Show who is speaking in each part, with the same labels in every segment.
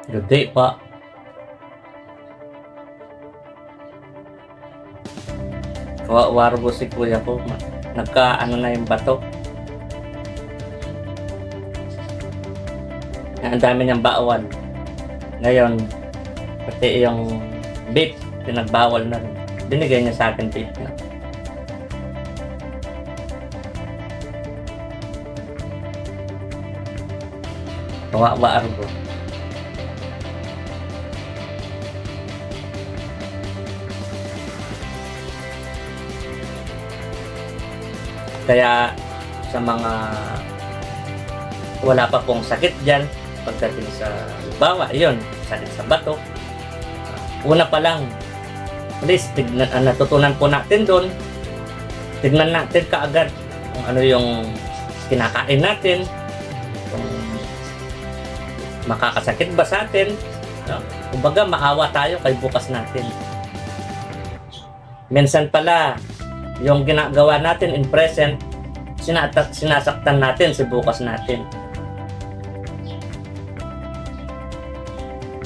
Speaker 1: Hindi pa. Warbo si kuya ko. Nagka-ano na yung bato. Ang dami niyang bawal. Ngayon, pati yung vape, pinagbawal na rin. Binigay niya sa akin vape na. Warbo. Kaya sa mga wala pa pong sakit dyan, pagdating sa bawa, yun, sakit sa bato, una pa lang, please, natutunan po natin doon, tignan natin kaagad kung ano yung kinakain natin, kung makakasakit ba sa atin, no? Kumbaga, maawa tayo kay bukas natin. Minsan pala, yung ginagawa natin in present, sinasaktan natin sa bukas natin.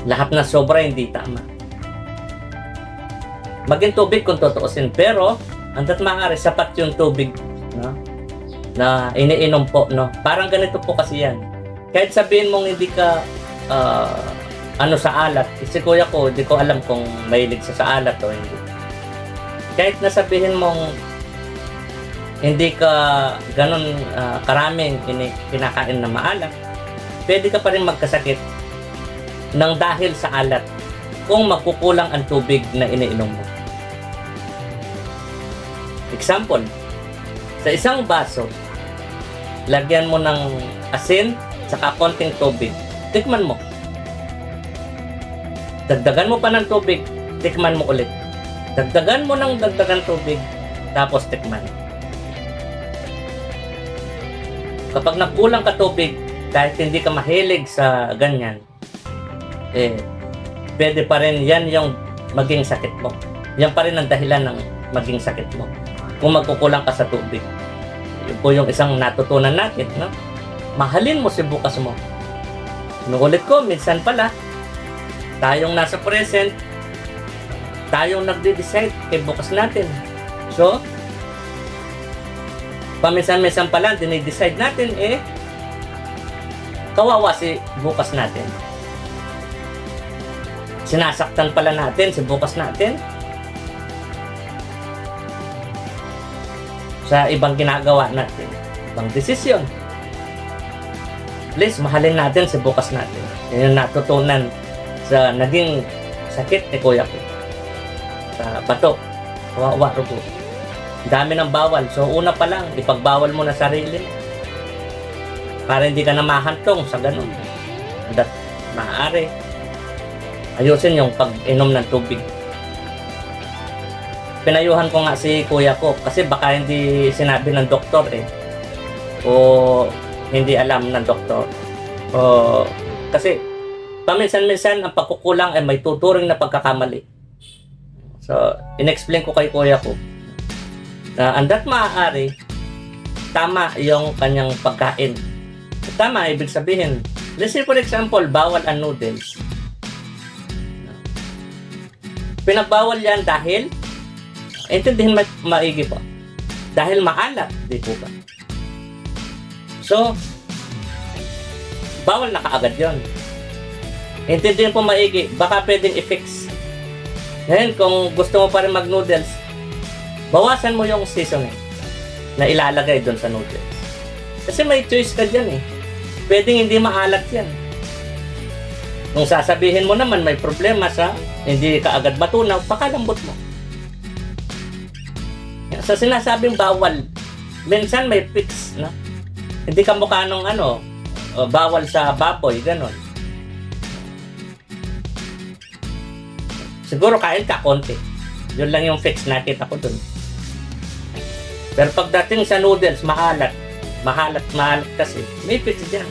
Speaker 1: Lahat na sobra hindi tama. Maging tubig kung tutuusin, pero hangga't maaari sapat yung tubig, no, na iniinom po, no. Parang ganito po kasi yan. Kahit sabihin mong hindi ka sa alat, si kuya ko, hindi ko alam kung mahilig sa alat o hindi. Kahit nasabihin mong hindi ka ganun karaming kinakain na maalat, pwede ka pa rin magkasakit ng dahil sa alat kung magkukulang ang tubig na iniinom mo. Example, sa isang baso, lagyan mo ng asin saka konting tubig, tikman mo. Dagdagan mo pa ng tubig, tikman mo ulit. Dagdagan mo ng dagdagan tubig, tapos tikman. Kapag nakulang ka tubig, kahit hindi ka mahilig sa ganyan, pwede pa rin yan yung maging sakit mo. Yan pa rin ang dahilan ng maging sakit mo. Kung magkukulang ka sa tubig. Yun po yung isang natutunan natin, no? Mahalin mo si bukas mo. Inuulit ko, minsan pala, tayong nasa present, tayong nagde-decide kay bukas natin. So, paminsan-minsan pala, dinidecide natin, kawawa si bukas natin. Sinasaktan pala natin si bukas natin sa ibang ginagawa natin, ibang desisyon. Please, mahalin natin si bukas natin. Yan yung natutunan sa naging sakit ni kuya ko. Sa bato, kawawa po. Dami ng bawal. So, una pa lang, ipagbawal mo na sarili para hindi ka na mahantong sa ganun. That maaari. Ayusin yung pag-inom ng tubig. Pinayuhan ko nga si kuya ko kasi baka hindi sinabi ng doktor o hindi alam ng doktor. O kasi paminsan-minsan ang pagkukulang ay may tuturing na pagkakamali. So, in-explain ko kay kuya ko na andat maaari, tama yung kanyang pagkain. Tama, ibig sabihin, let's say for example, bawal ang noodles. Pinagbawal yan dahil, intindihin maigi po, dahil maalat, di po ba? So, bawal na kaagad yun. Intindihin po maigi, baka pwedeng i-fix. Ngayon, kung gusto mo pa rin mag-noodles, bawasan mo yung seasoning na ilalagay doon sa noodles. Kasi may choice ka dyan Pwedeng hindi maalat yan. Kung sasabihin mo naman may problema sa hindi ka agad matunaw, pakalambot mo. Sa sinasabing bawal, minsan may fix, no? Hindi ka mukha nung bawal sa baboy, ganon. Siguro kain ka konti. Yun lang yung fix nakita ko dun. Pero pagdating sa noodles, maalat kasi, may fix dyan.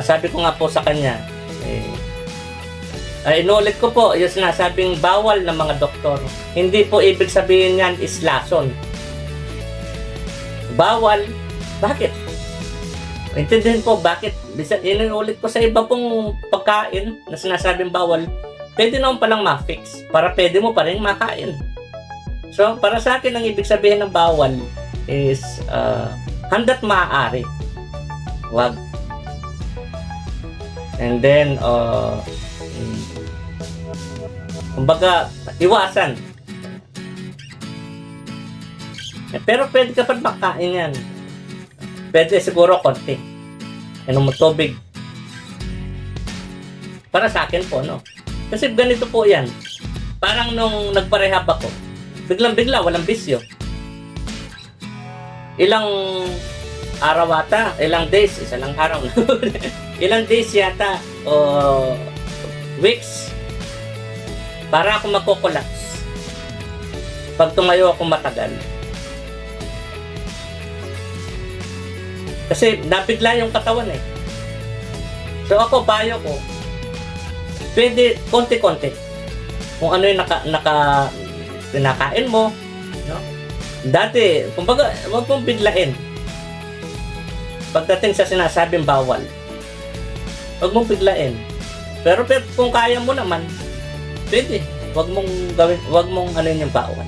Speaker 1: Sabi ko nga po sa kanya, inulit ko po, yung sinasabing bawal ng mga doktor. Hindi po ibig sabihin yan is lason. Bawal, bakit? Intindihin po bakit. Inuulit ko sa iba pong pagkain na sinasabing bawal, pwede naman palang ma-fix para pwede mo pa rin makain. So, para sa akin, ang ibig sabihin ng bawal is hangga't maaari. Wag. And then, kumbaga, iwasan. Pero pwede ka pa makain yan. Pwede siguro konti. Inom mo tubig. Para sa akin po, no? Kasi ganito po yan. Parang nung nagparehab ako, biglang-bigla, walang bisyo. Ilang araw ata, ilang days, isa lang araw. Ilang days yata, o weeks, para ako magkukulaps. Pag tumayo ako matagal. Kasi nabigla yung katawan eh. So ako, payo ko, pwede konti-konti. Kung ano yung pinakain mo, no? Dati, kumbaga, wag mong biglain. Pagdating sa sinasabing bawal, wag mong biglain. Pero kung kaya mo naman, pwede. Wag mong gawin, wag mong ano yung bawal.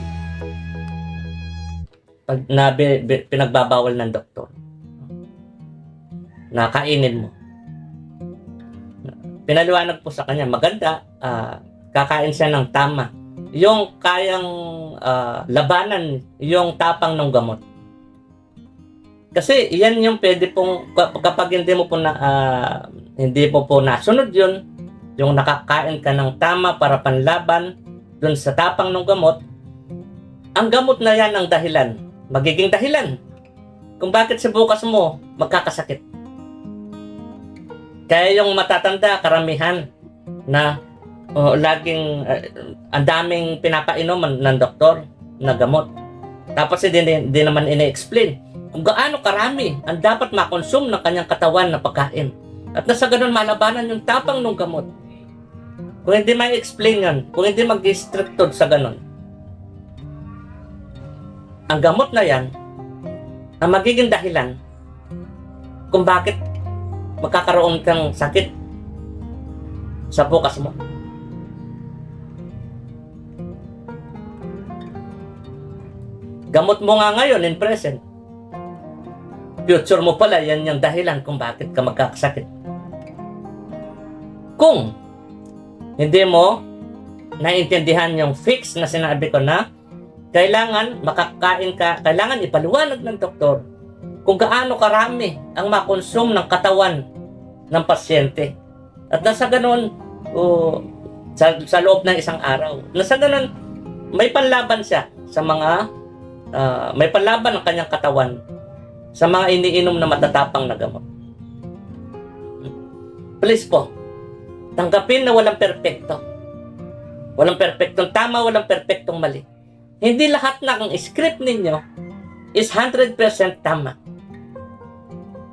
Speaker 1: Pag pinagbabawal ng doktor, na kainin mo. Pinaliwanag po sa kanya, maganda, kakain siya ng tama. Yung kayang labanan yung tapang ng gamot. Kasi yan yung pwede pong, kapag hindi mo po nasunod yun, yung nakakain ka ng tama para panlaban dun sa tapang ng gamot, ang gamot na yan ang dahilan, magiging dahilan kung bakit sa bukas mo magkakasakit. Kaya yung matatanda, karamihan na laging ang daming pinapainom ng doktor na gamot. Tapos hindi naman ine-explain kung gaano karami ang dapat makonsume ng kanyang katawan na pagkain. At nasa ganun malabanan yung tapang ng gamot. Kung hindi ma-explain yan, kung hindi mag-restricted sa ganun, ang gamot na yan ang magiging dahilan kung bakit magkakaroon kang sakit sa bukas mo. Gamot mo nga ngayon in present. Future mo pala, yan yung dahilan kung bakit ka magkakasakit. Kung hindi mo naintindihan yung fix na sinabi ko na kailangan makakain ka, kailangan ipaliwanag ng doktor kung gaano karami ang makonsume ng katawan ng pasyente. At nasa ganun, sa loob ng isang araw, nasa ganun, may panlaban siya sa mga, may panlaban ng kanyang katawan sa mga iniinom na matatapang na gamot. Please po, tanggapin na walang perpekto. Walang perpektong tama, walang perpektong mali. Hindi lahat ng script ninyo is 100% tama.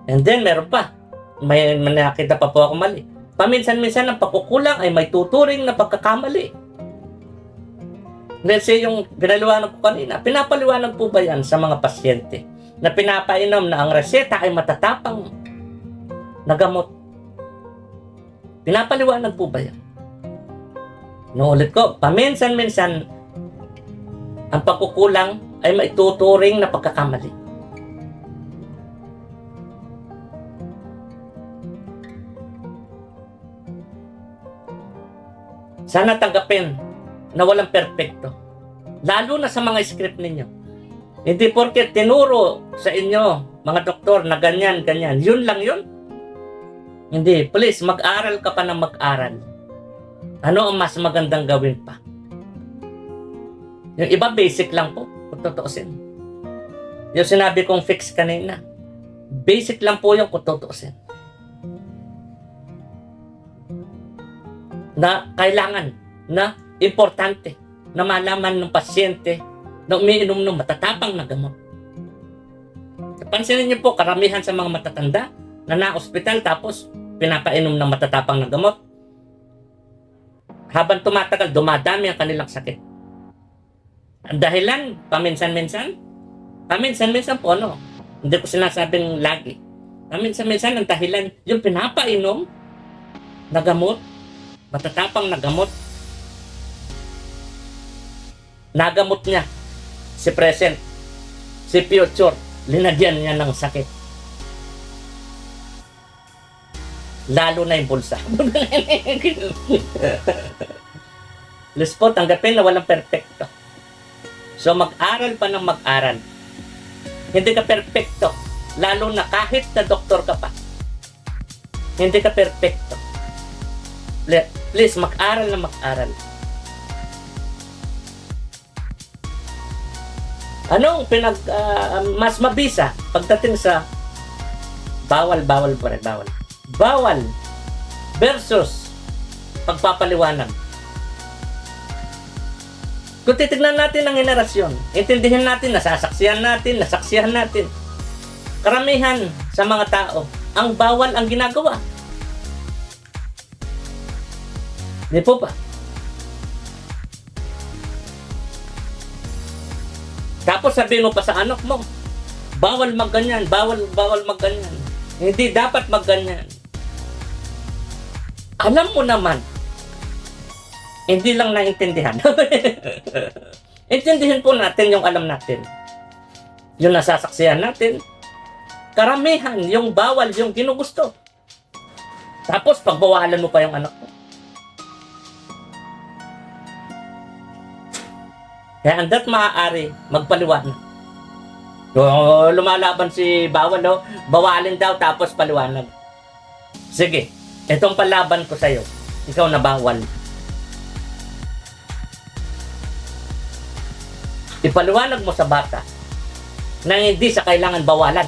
Speaker 1: And then, meron pa. May nakita pa po ako mali. Paminsan-minsan ang pagkukulang ay may tuturing na pagkakamali. Let's say yung pinaliwanag ko kanina, pinapaliwanag po ba yan sa mga pasyente na pinapainom na ang reseta ay matatapang na gamot? Pinapaliwanag po ba yan? Nuulit ko, paminsan-minsan ang pagkukulang ay may tuturing na pagkakamali. Sana tanggapin na walang perpekto. Lalo na sa mga script ninyo. Hindi porket tinuro sa inyo, mga doktor, na ganyan, ganyan. Yun lang yun. Hindi. Please, mag-aral ka pa ng mag-aral. Ano ang mas magandang gawin pa? Yung iba, basic lang po. Kung tutuusin. Yung sinabi kong fix kanina. Basic lang po yung kung tutuusin. Na kailangan, na importante, na malaman ng pasyente na umiinom ng matatapang na gamot. Pansinin niyo po, karamihan sa mga matatanda na na-ospital tapos pinapainom ng matatapang na gamot. Habang tumatagal, dumadami ang kanilang sakit. Ang dahilan, paminsan-minsan po, no? Hindi ko sinasabing lagi. Minsan ang dahilan, yung pinapainom na gamot, matatapang na gamot, nagamot niya si present, si future, linagyan niya ng sakit. Lalo na yung bulsa. Let's po, tanggapin na walang perfecto. So mag-aral pa ng mag-aral. Hindi ka perfecto. Lalo na kahit na doktor ka pa. Hindi ka perfecto. Please, mag-aral na mag-aral. Anong mas mabisa pagdating sa bawal versus pagpapaliwanag? Kung titignan natin ang henerasyon, intindihin natin, nasaksihan natin, karamihan sa mga tao, ang bawal ang ginagawa. Di po ba? Tapos sabihin mo pa sa anak mo, bawal magganyan, bawal magganyan. Hindi dapat magganyan. Alam mo naman, hindi lang naintindihan. Intindihin po natin yung alam natin. Yung nasasaksihan natin. Karamihan, yung bawal, yung ginugusto. Tapos, pagbawalan mo pa yung anak mo. Kaya andat maaari, magpaliwanag. So, lumalaban si bawal, no? Bawalin daw, tapos paliwanag. Sige, itong palaban ko sa'yo. Ikaw na bawal. Ipaliwanag mo sa bata na hindi sa kailangan bawalan.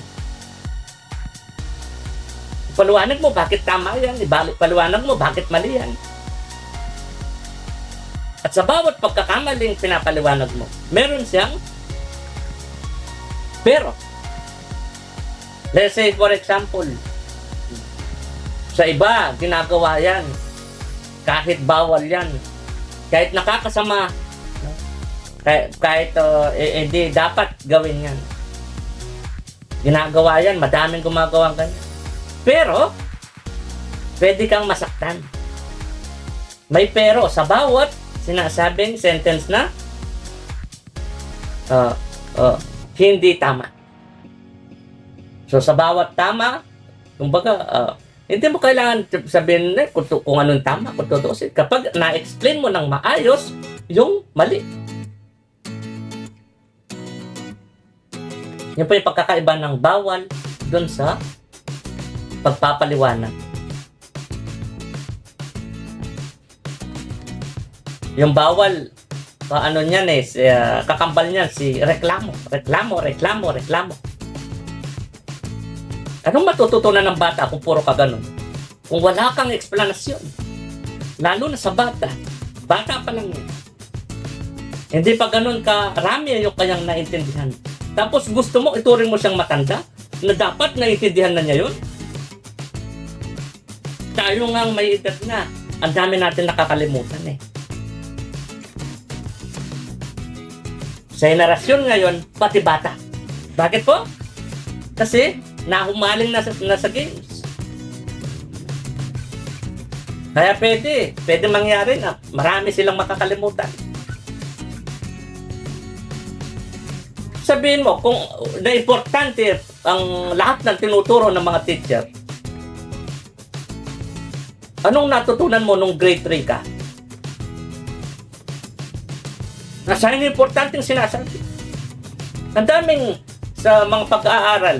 Speaker 1: Ipaliwanag mo bakit tama yan. Ipaliwanag mo bakit mali yan. At sa bawat pagkakamaling pinapaliwanag mo, meron siyang pero. Let's say for example, sa iba, ginagawa yan. Kahit bawal yan. Kahit nakakasama, kahit hindi dapat gawin yan. Ginagawa yan, madaming gumagawa ganyan. Pero pwede kang masaktan. May pero sa bawat sinasabing sentence na hindi tama. So sa bawat tama, kumbaga hindi mo kailangan sabihin kung anong tama, kung totoo. Kapag na-explain mo ng maayos yung mali. Yan po yung pagkakaiba ng bawal doon sa pagpapaliwanag. Yung bawal, ano niyan kakambal niyan, si reklamo. Anong matututunan ng bata kung puro ka ganun? Kung wala kang eksplanasyon. Lalo na sa bata. Bata pa lang yan. Hindi pa ganun karami yung kanyang naintindihan. Tapos gusto mo, ituring mo siyang matanda na dapat naintindihan na niya yun. Tayo nga may edad na. Ang dami natin nakakalimutan Sa henerasyon ngayon, pati bata. Bakit po? Kasi nahumaling na sa games. Kaya pwede mangyari na marami silang makakalimutan. Sabihin mo, kung na importante ang lahat ng tinuturo ng mga teacher, anong natutunan mo nung grade 3 ka? Nasa yung importanteng sinasabi. Ang daming sa mga pag-aaral,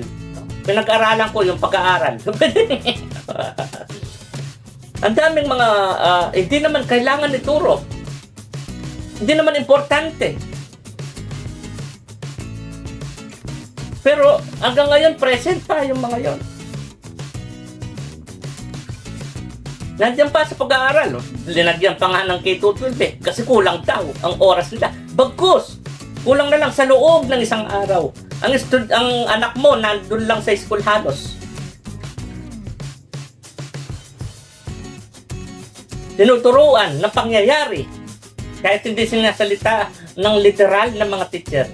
Speaker 1: pinag-aralan ko yung pag-aaral. Ang daming mga hindi naman kailangan ituro. Hindi naman importante. Pero hanggang ngayon, present pa yung mga yon. Nandiyan pa sa pag-aaral. Linagyan pa nga ng K-12 kasi kulang daw ang oras nila. Bagkus, kulang na lang sa loob ng isang araw. Ang anak mo nandun lang sa school halos. Tinuturuan ng pangyayari kahit hindi sinasalita ng literal ng mga teacher.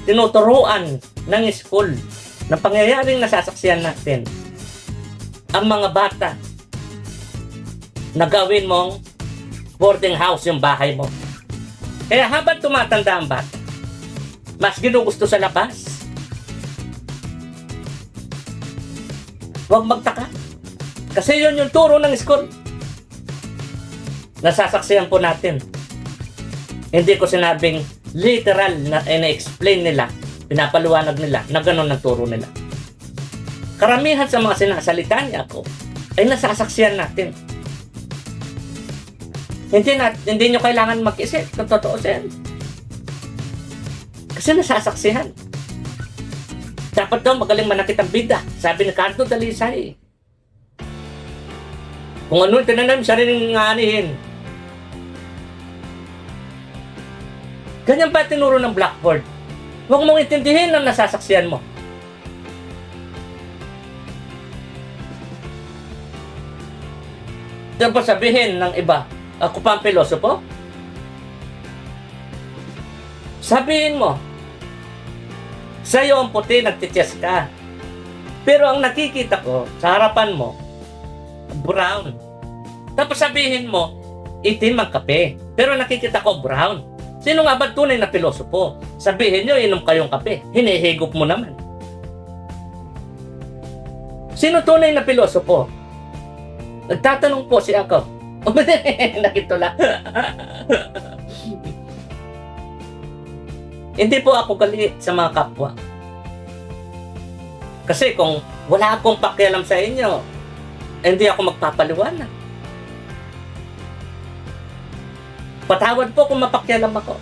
Speaker 1: Tinuturuan ng school ng pangyayaring nasasaksihan natin. ang mga bata na gawin mong boarding house yung bahay mo. Kaya habang tumatanda ang bata, mas ginugusto sa labas. Huwag magtaka. Kasi yun yung turo ng school. Nasasaksihan po natin. Hindi ko sinabing literal na ina-explain nila, pinapaliwanag nila na ganun ang turo nila. Karamihan sa mga sinasalita niya ako ay nasasaksihan natin. Hindi nyo kailangan mag-isip kung totoo siya. Kasi nasasaksihan. Dapat daw magaling manakit ang bida. Sabi ni Cardo Dalisay. Kung ano yung tinanam, siya rin anihin. Ganyan ba tinuro ng blackboard? Huwag mong intindihin ang nasasaksihan mo. Diyan pa sabihin ng iba, ako pa ang pilosopo? Sabihin mo, sa'yo ang puti, nagtitiyas ka. Pero ang nakikita ko, sa harapan mo, brown. Tapos sabihin mo, itim ang kape. Pero nakikita ko brown. Sino nga ba tunay na pilosopo? Sabihin nyo, inom kayong kape. Hinihigop mo naman. Sino tunay na pilosopo? Nagtatanong po si ako. Nakitula. Hindi po ako galit sa mga kapwa. Kasi kung wala akong pakialam sa inyo, hindi ako magpapaliwanag. Patawad po kung mapakialam ako.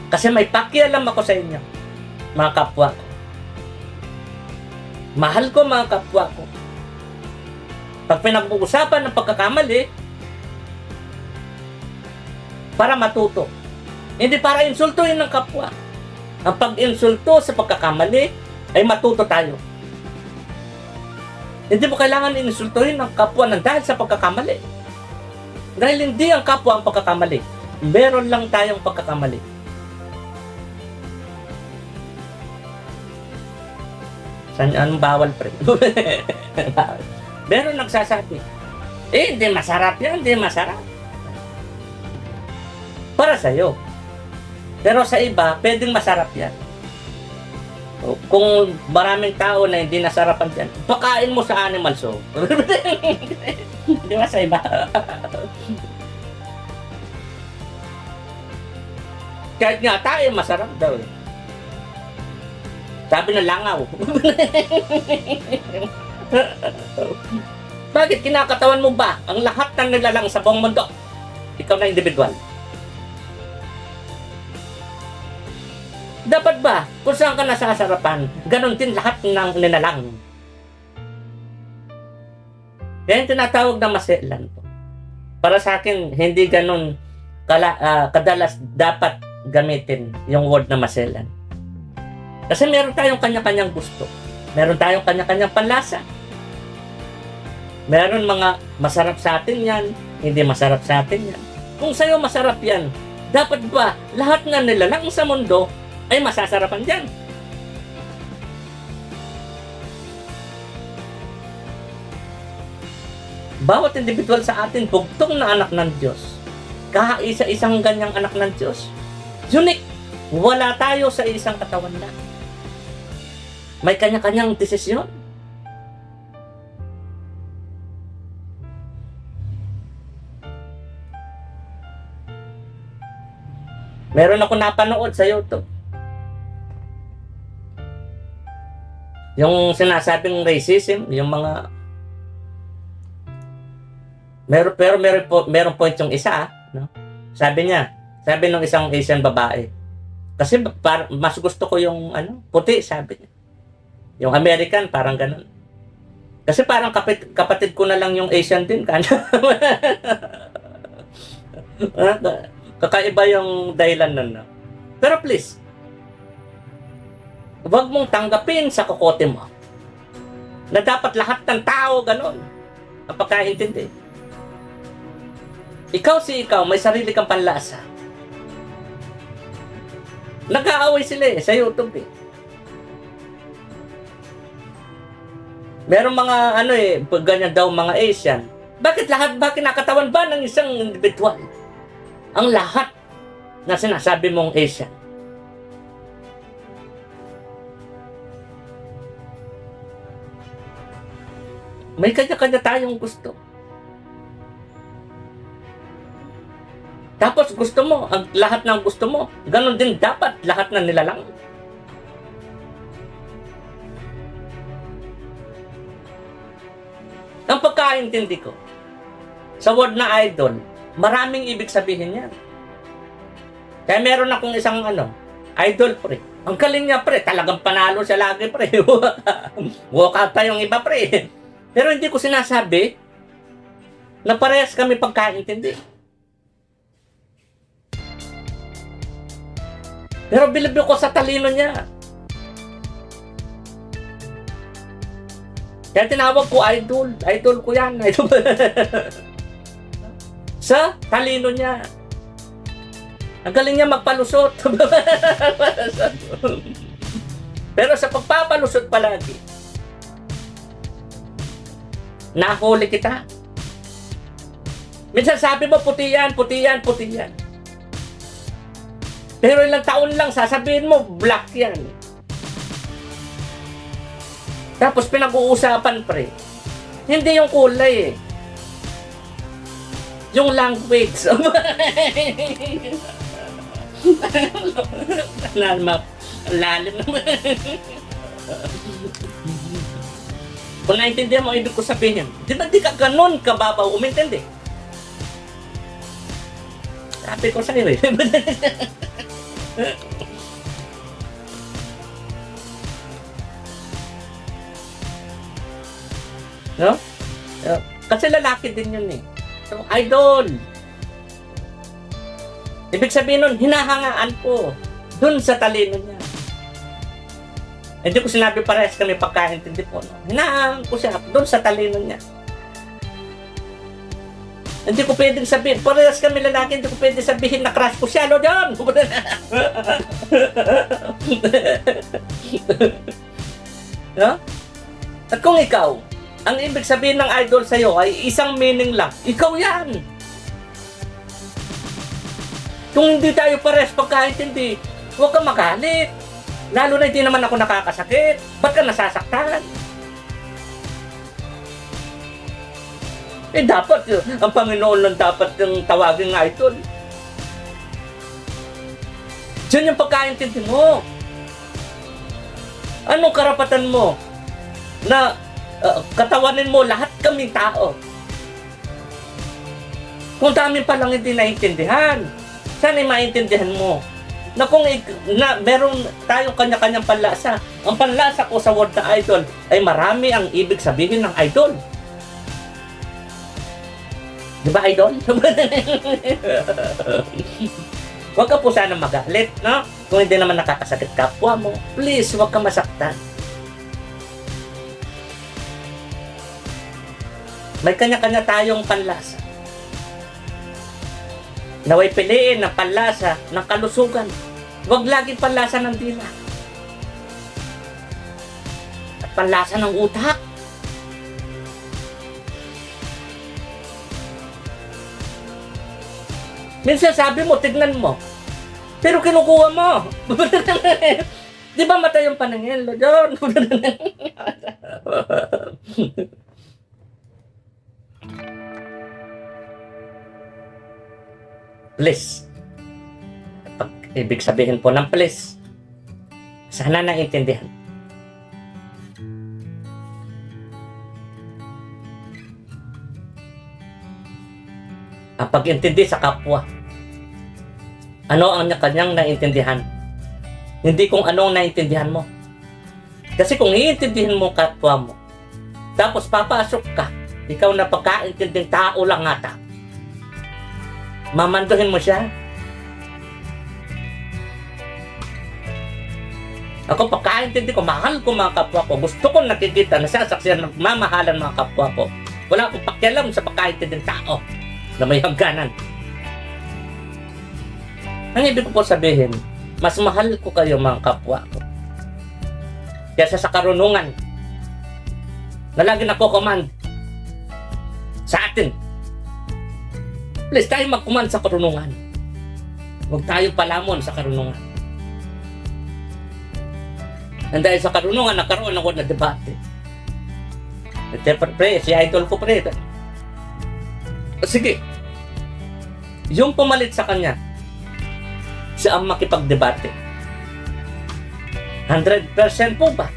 Speaker 1: Kasi may pakialam ako sa inyo, mga kapwa ko. Mahal ko mga kapwa ko. Pag pinag-uusapan ng pagkakamali, para matuto. Hindi para insultuhin ng kapwa. Ang pag-insulto sa pagkakamali ay matuto tayo. Hindi mo kailangan insultuhin ng kapwa ng dahil sa pagkakamali. Dahil hindi ang kapwa ang pagkakamali. Meron lang tayong pagkakamali. Saan anong bawal, pre? Meron nagsasabi, hindi masarap yan, hindi masarap. Para sa'yo. Pero sa iba, pwedeng masarap yan. Kung maraming tao na hindi nasarapan dyan, pakain mo sa animal show. Di ba sa iba? Kahit nga tayo, masarap daw. Sabi ng langaw. Bakit kinakatawan mo ba ang lahat ng nilalang sa buong mundo? Ikaw na individual. Dapat ba, kung saan ka nasasarapan, ganun din lahat ng nilalang? Kaya yung tinatawag na maselan po. Para sa akin, hindi ganun kadalas dapat gamitin yung word na maselan. Kasi meron tayong kanya-kanyang gusto. Meron tayong kanya-kanyang panlasa. Meron mga masarap sa atin yan, hindi masarap sa atin yan. Kung sa'yo masarap yan, dapat ba lahat na nilalang sa mundo ay masasarapan dyan? Bawat individual sa atin, bugtong na anak ng Diyos. Kaisa-isang ganyang anak ng Diyos. Unique. Wala tayo sa isang katawan lang. May kanya-kanyang desisyon. Meron ako napanood sa YouTube. Yung sinasabing racism, yung mga meron point yung isa, no? Sabi ng isang Asian babae. Kasi mas gusto ko yung puti, sabi niya. Yung American, parang ganun. Kasi parang kapatid ko na lang yung Asian din. Kakaiba yung dahilan nun. No? Pero please, huwag mong tanggapin sa kokote mo na dapat lahat ng tao ganun ang pagkaintindi. Ikaw, may sarili kang panlasa. Nag-aaway sila sa YouTube . Meron mga pag ganyan daw mga Asian. Bakit kinakatawan ba ng isang individual? Ang lahat na sinasabi mong Asian. May kanya-kanya tayong gusto. Tapos gusto mo, ang lahat ng gusto mo, ganun din dapat lahat na nilalang. Ang pagkaintindi ko, sa word na idol, maraming ibig sabihin yan. Kaya meron akong isang idol pre. Ang galing niya pre, talagang panalo siya lagi pre. Walk out pa yung iba pre. Pero hindi ko sinasabi na parehas kami pagkaintindi. Pero bilib ko sa talino niya. Kaya tinawag ko idol. Idol ko yan. Idol. Sa talino niya. Ang galing niya magpalusot. Pero sa pagpapalusot palagi, nahuli kita. Minsan sabi mo, puti yan, puti yan, puti yan. Pero ilang taon lang, sasabihin mo, black yan. Tapos pinag-uusapan, pre. Hindi yung kulay eh. Yung language. Lalim naman. Kung naintindihan mo, ibig ko sabihin, di ba di ka ganun kababaw umintindi? Sabi ko sa'yo eh. No? Kasi lalaki din yun eh. So, idol. Ibig sabihin nun, hinahangaan ko dun sa talino niya. Hindi ko sinabi parehas kami pagkaintindi po. No? Hinahangaan ko siya dun sa talino niya. Hindi ko pwedeng sabihin, parehas kami lalaki, hindi ko pwedeng sabihin na crush ko siya, no, John? No? At kung ikaw, ang ibig sabihin ng idol sa'yo ay isang meaning lang, ikaw yan. Kung hindi tayo parehas pagkaintindi, huwag kang magalit. Lalo na hindi naman ako nakakasakit. Ba't ka nasasaktan? Dapat ang Panginoon lang dapat yung tawagin ng idol. Diyan yung pagkaintindi mo. Anong karapatan mo na katawanin mo lahat kaming tao? Kung dami pa lang hindi naiintindihan, sana'y maintindihan mo na kung meron tayong kanya-kanyang panlasa. Ang panlasa ko sa word na idol ay marami ang ibig sabihin ng idol. Di ba, idol? Huwag ka po sana magalit, no? Kung hindi naman nakakasakit kapwa mo, please, huwag ka masaktan. May kanya-kanya tayong panlasa. Naway piliin ng panlasa ng kalusugan. Huwag laging panlasa ng dila. At panlasa ng utak. Minsan sabi mo, tignan mo. Pero kinukuha mo. Di ba mata yung paningin, Lord? Please. Ibig sabihin po ng please. Sana naintindihan. Ang pag-intindi sa kapwa. Ano ang kanyang naintindihan? Hindi kung ano ang naintindihan mo. Kasi kung iintindihan mo kapwa mo, tapos papasok ka, ikaw na pagkaintinding tao lang ata, mamanduhin mo siya. Ako pagkaintindi ko, mahal ko mga kapwa ko. Gusto ko nakikita, nasasaksiyan ng mamahalan mga kapwa ko. Wala akong pakialam sa pagkaintinding tao na may hangganan. Ang ibig ko po sabihin, mas mahal ko kayo mga kapwa ko kaysa sa karunungan. na lagi nako-command sa atin. Please, tayo mag-command sa karunungan. Huwag tayo palamon sa karunungan. And dahil sa karunungan, nagkaroon ako na debate. Pre, si idol ko pre. Sige. Yung pumalit sa kanya, siya ang makipagdebate. 100% po ba?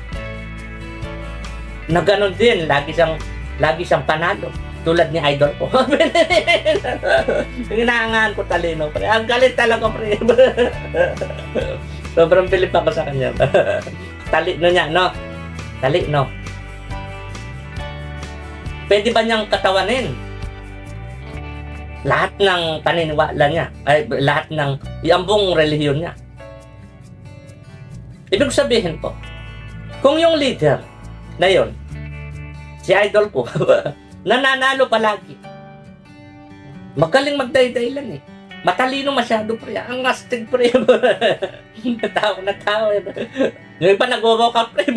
Speaker 1: Na ganon din, lagi siyang panalo. Tulad ni idol ko. Hinahangaan ko talino, pre. Ang galit talaga, pre. Sobrang pilip ako sa kanya. Talino niya, no? Talino. Pwede ba niyang katawanin lahat ng paniniwala niya, ay lahat ng iambong relihiyon niya? Ibig sabihin po, kung yung leader na yon, si idol ko, nananalo palagi, magaling magday-daylan eh. Matalino masyado, pre. Ang astig, pre. Natawa. Yung iba nag-walk out, pre.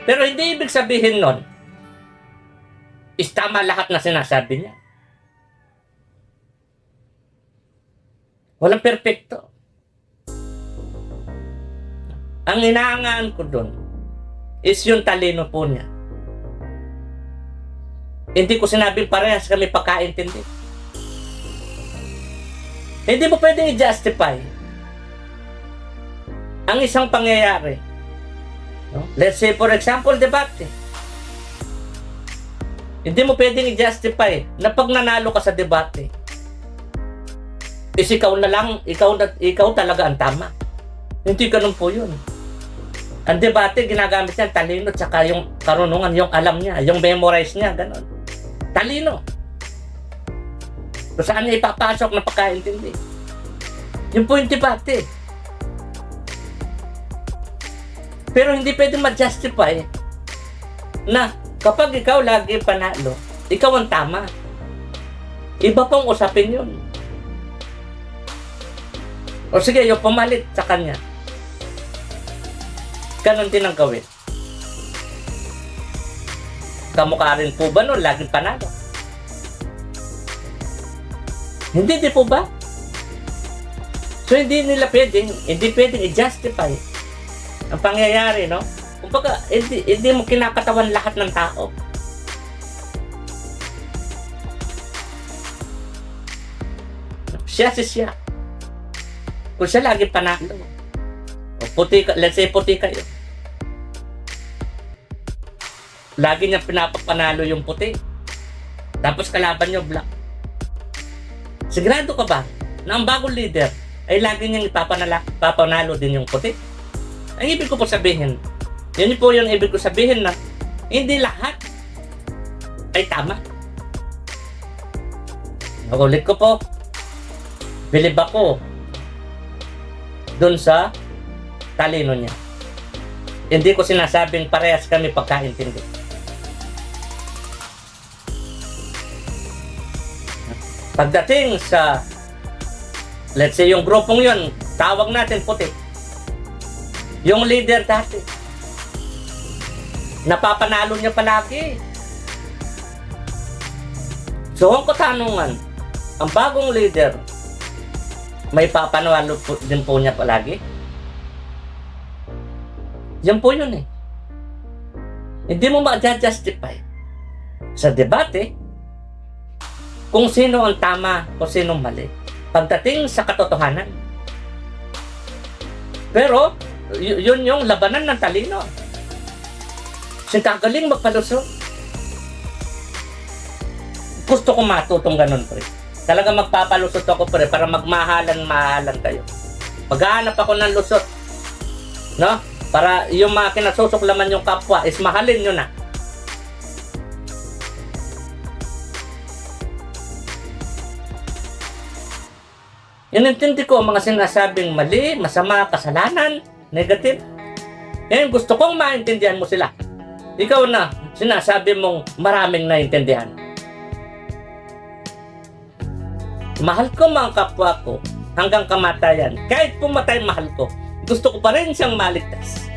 Speaker 1: Pero hindi ibig sabihin nun, is tama lahat na sinasabi niya. Walang perfecto. Ang hinahangaan ko dun is yung talino po niya. Hindi ko sinabing parehas kami pagkaintindi. Hindi mo pwedeng i-justify ang isang pangyayari. No? Let's say, for example, debate. Hindi mo pwedeng i-justify na pag nanalo ka sa debate, is ikaw na lang, ikaw talaga ang tama. Hindi ganun po yun. Ang debate, ginagamit niya talino tsaka yung karunungan, yung alam niya, yung memorize niya, ganun. Talino. Kung saan niya ipapasok na pagkaintindi. Yung po yung debate. Pero hindi pwede ma-justify na kapag ikaw lagi panalo, ikaw ang tama. Iba pong usapin yun. O sige, yung pumalit sa kanya, ganon din ang gawin. Kamukha rin po ba nun, laging panalo? Hindi, di po ba? So hindi pwedeng i-justify ang pangyayari, no? Kumbaga, hindi mo kinakatawan lahat ng tao. Siya. Kung siya lagi panalo, o puti ka, let's say puti kayo, lagi niya pinapapanalo yung puti, tapos kalaban niyo black. Sigurado ka ba na ang bagong leader ay lagi niyang ipapanalo din yung puti? Ang ibig ko po sabihin, yun po yung ibig ko sabihin na hindi lahat ay tama. Nakulit ko po, bilib ako dun sa talino niya. Hindi ko sinasabing parehas kami pagkaintindi. Pagdating sa, let's say, yung grupong yun, tawag natin puti. Yung leader dati, napapanalo niya palagi. So, ang katanungan, ang bagong leader, may papanalo din po niya palagi? Yan po yun eh. Hindi mo ma-justify sa debate kung sino ang tama o sino ang mali pagdating sa katotohanan. Pero, yun yung labanan ng talino. Siya kagaling magpalusot. Gusto ko matutong ganun, pre. Talaga magpapalusot ako, pre, para magmahalan tayo. Maghahanap ako ng lusot. No? Para yung mga kinasusuklaman yung kapwa is mahalin nyo na. Inintindi ko ang mga sinasabing mali, masama, kasalanan, negative. Ngayon gusto kong maintindihan mo sila. Ikaw na, sinasabi mong maraming naintindihan. Mahal ko mga kapwa ko hanggang kamatayan. Kahit pumatay, mahal ko. Gusto ko pa rin siyang maligtas.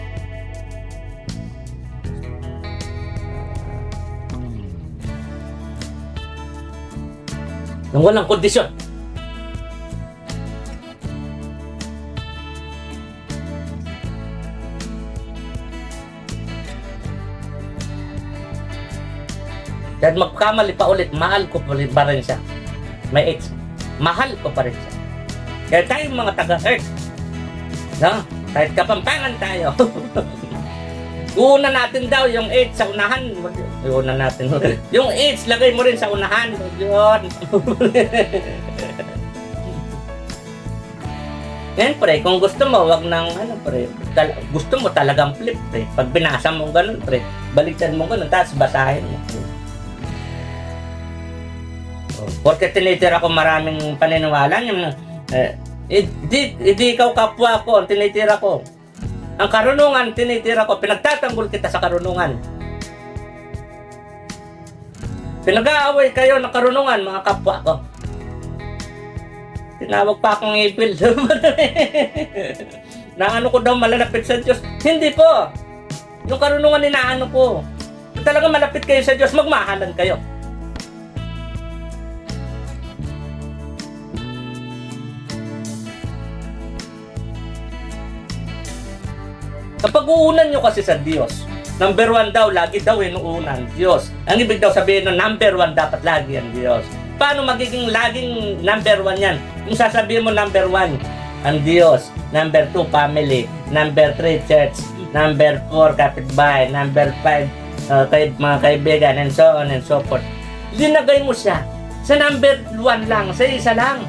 Speaker 1: Nang walang kondisyon. Dahil magkamali pa ulit, mahal ko pa rin siya. May ex. Mahal ko pa rin siya. Kaya tayong mga taga-earth, no? Kahit Kapampangan tayo. Una natin daw yung AIDS sa unahan. Una natin. Yung AIDS, lagay mo rin sa unahan. Yun. Yan pre, kung gusto mo, wag nang ano pre. Gusto mo talagang flip pre. Pag binasa mo ganun pre, baliktad mo ganun, tapos basahin mo. Porque tinitira ko maraming paniniwala yung hindi ikaw kapwa ko ang tinitira ko. Ang karunungan tinitira ko, pinagtatanggol kita sa karunungan. Pinag-aaway kayo ng karunungan mga kapwa ko. Tinawag pa akong evil. Na ano ko daw malalapit sa Diyos. Hindi po. Yung karunungan inaano ko. Kung talaga malapit kayo sa Diyos, magmahalan kayo. Kapag uunan nyo kasi sa Diyos, number 1 daw, lagi daw inuunan Diyos. Ang ibig daw sabihin ng number 1 dapat lagi ang Diyos. Paano magiging laging number 1 yan? Kung sasabihin mo number 1, ang Diyos. Number 2, family. Number 3, church. Number 4, kapitbahay. Number 5, mga kaibigan, and so on and so forth. Linagay mo siya sa number 1 lang, sa isa lang.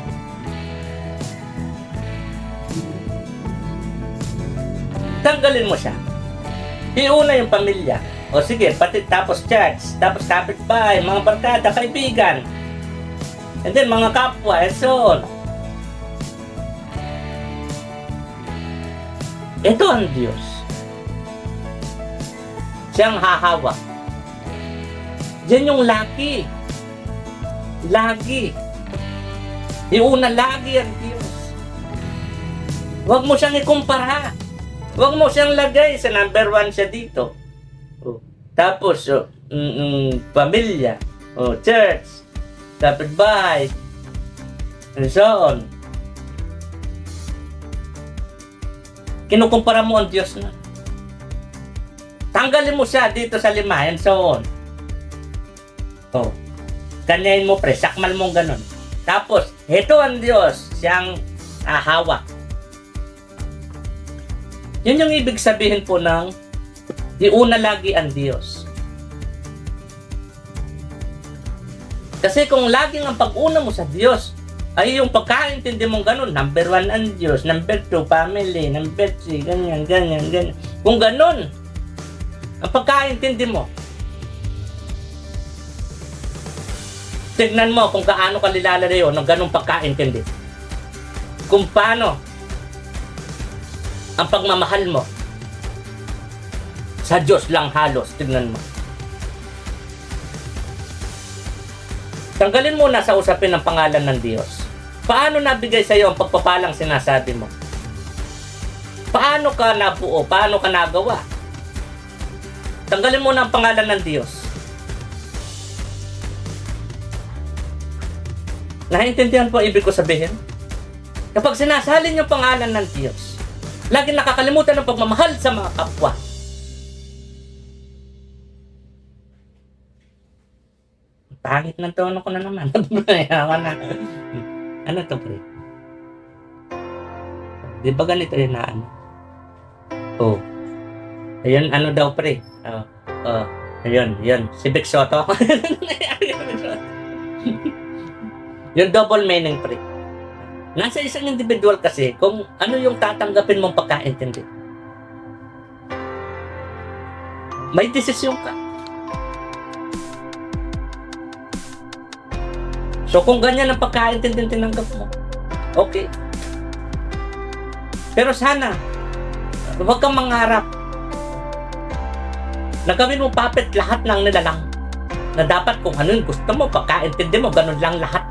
Speaker 1: Tanggalin mo siya. Iuna yung pamilya. O sige, pati tapos church, tapos kapitbahay, mga barkada, kaibigan. And then mga kapwa, and so on. Ito ang Diyos. Siyang hahawak. Diyan yung lagi. Lagi. Iuna lagi ang Diyos. Huwag mo siyang ikumpara. Huwag mo siyang lagay sa number 1 siya dito. Tapos, pamilya, church, kapitbahay, and so on. Kinukumpara mo ang Diyos na. Tanggalin mo siya dito sa 5, and so on. Kanyahin mo pre, sakmal mong ganun. Tapos, ito ang Diyos, siyang hawak. Yun yung ibig sabihin po ng iuna lagi ang Diyos. Kasi kung laging ang pag-una mo sa Diyos ay yung pagkaintindi mong ganun, number 1 ang Diyos, number 2 family, number 3, ganyan. Kung ganun, ang pagkaintindi mo, tignan mo kung kaano ka lilalalayo ng ganung pagkaintindi. Kung paano ang pagmamahal mo sa Diyos lang halos, tignan mo. Tanggalin muna sa usapin ng pangalan ng Diyos. Paano nabigay sa iyo ang pagpapalang sinasabi mo? Paano ka nabuo? Paano ka nagawa? Tanggalin muna ang pangalan ng Diyos. Naiintindihan po ang ibig ko sabihin? Kapag sinasalin yung pangalan ng Diyos, lagi nakakalimutan ng pagmamahal sa mga kapwa. Pangit ng tono ko na naman. Ano to, pre? Di ba ganito yun na ano? Ayun, ano daw, pre? Ayun. Si Vic Soto. Yung double meaning, pre. Nasa isang individual kasi kung ano yung tatanggapin mong pagkaintindi. May desisyon ka. So kung ganyan ang pagkaintindi tinanggap mo, okay. Pero sana, huwag kang mangarap na gawin mo puppet lahat ng nilalang. Na dapat kung ano yung gusto mo, pagkaintindi mo, ganun lang lahat.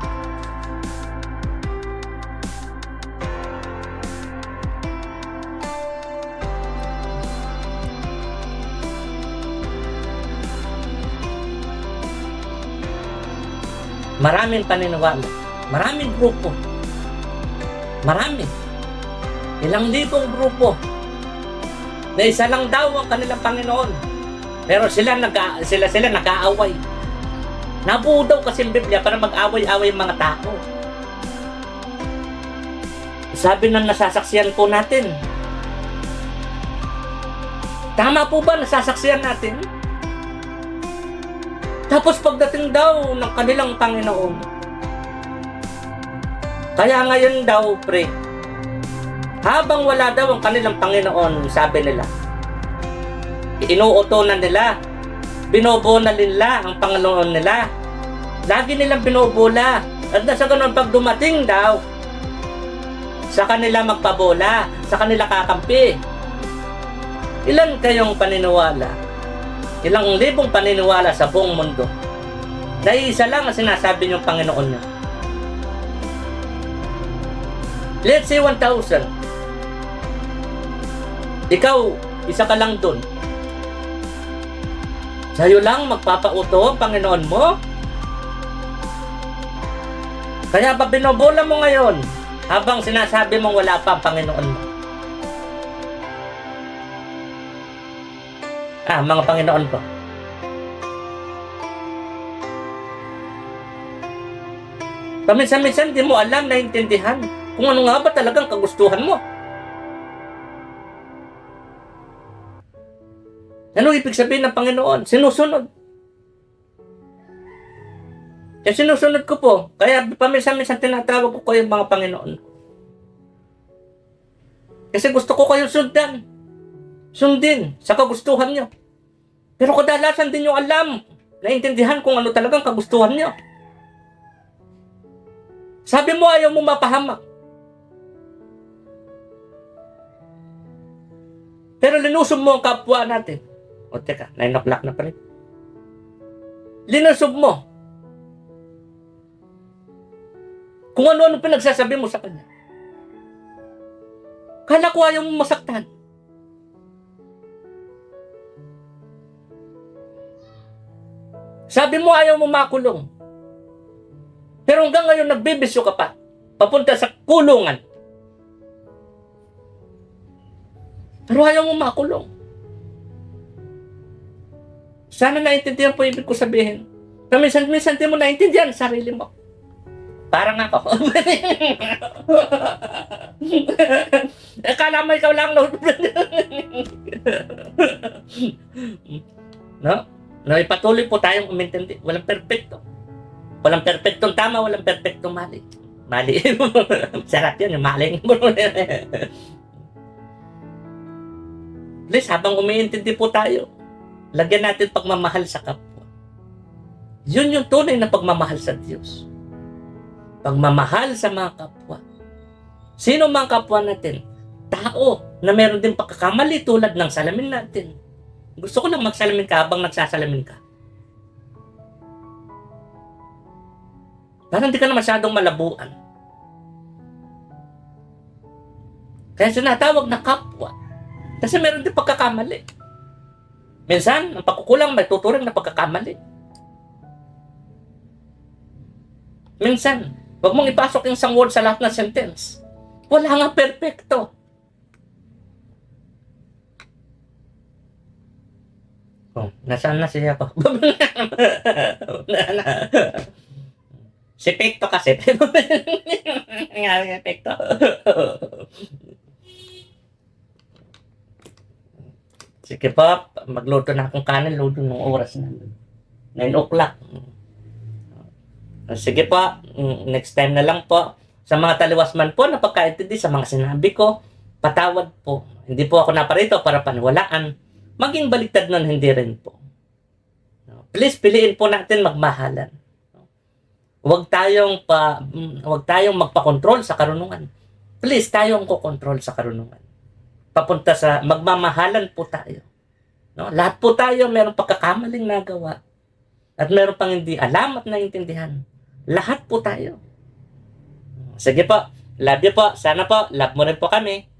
Speaker 1: Maraming paniniwala Maraming grupo. Marami. Ilang libong grupo. Na isa lang daw ang kanilang Panginoon. Pero sila nag-aaway. Nabuo daw kasi ang Biblia para mag-away-away ang mga tao. Sabi ng nasasaksiyan po natin. Tama po ba nasasaksiyan natin? Tapos pagdating daw ng kanilang Panginoon. Kaya ngayon daw, pre, habang wala daw ang kanilang Panginoon, sabi nila, inuutonan nila, binobola nila ang Panginoon nila. Lagi nilang binobola. At sa ganun, pag dumating daw, sa kanila magpabola, sa kanila kakampi. Ilan kayong paniniwala? Ilang libong paniniwala sa buong mundo na isa lang ang sinasabi niyong Panginoon niyo? Let's say 1,000. Ikaw, isa ka lang dun. Sa'yo lang magpapauto ang Panginoon mo? Kaya ba binobola mo ngayon habang sinasabi mong wala pa ang Panginoon mo? Mga Panginoon ko. Paminsan-minsan di mo alam, naintindihan kung ano nga ba talagang kagustuhan mo. Ano ibig sabihin ng Panginoon? Sinusunod. Kaya sinusunod ko po. Kaya paminsan-minsan tinatawag ko kayo mga Panginoon. Kasi gusto ko kayong sundan. Sundin sa kagustuhan nyo. Pero kadalasan din nyo alam, naintindihan kung ano talagang kagustuhan nyo. Sabi mo ayaw mo mapahamak. Pero linusob mo ang kapwa natin. O teka, 9 o'clock na pa rin. Linusob mo. Kung ano-ano pinagsasabi mo sa kanya. Kala ko ayaw mo masaktan. Sabi mo ayaw mo makulong. Pero hanggang ngayon nagbibisyo ka pa. Papunta sa kulungan. Pero ayaw mo makulong. Sana naintindihan po ibig ko sabihin. Pero minsan di mo naintindihan sarili mo. Parang ako. Akala mo ikaw lang. No, ipatuloy po tayong umintindi. Walang perfecto. Walang perfectong tama, walang perfectong mali. Mali. Sarap yan, yung maling. Please, habang umiintindi po tayo, lagyan natin pagmamahal sa kapwa. Yun yung tunay na pagmamahal sa Diyos. Pagmamahal sa mga kapwa. Sino mga kapwa natin? Tao na meron din pagkakamali tulad ng salamin natin. Gusto ko lang magsalamin ka habang nagsasalamin ka. Parang hindi ka na masyadong malabuan. Kaya sinatawag na kapwa. Kasi meron din pagkakamali. Minsan, ang pagkukulang may tuturing na pagkakamali. Minsan, wag mong ipasok yung isang word sa lahat ng sentence. Wala nga perfecto. Oh, nasaan na siya po? Si Pekto kasi. Nga, Pekto. Sige po, magluto na akong kanin, luto ng oras na. 9 o'clock. Sige po, next time na lang po. Sa mga taliwas man po, napagkaintindi sa mga sinabi ko, patawad po. Hindi po ako naparito para paniwalaan. Maging baliktad nun, hindi rin po. Please, piliin po natin magmahalan. Huwag tayong magpakontrol sa karunungan. Please, tayong kukontrol sa karunungan. Papunta sa magmamahalan po tayo. No? Lahat po tayo meron pagkakamaling nagawa. At meron pang hindi alam at naintindihan. Lahat po tayo. Sige po. Love you po. Sana po, love mo rin po kami.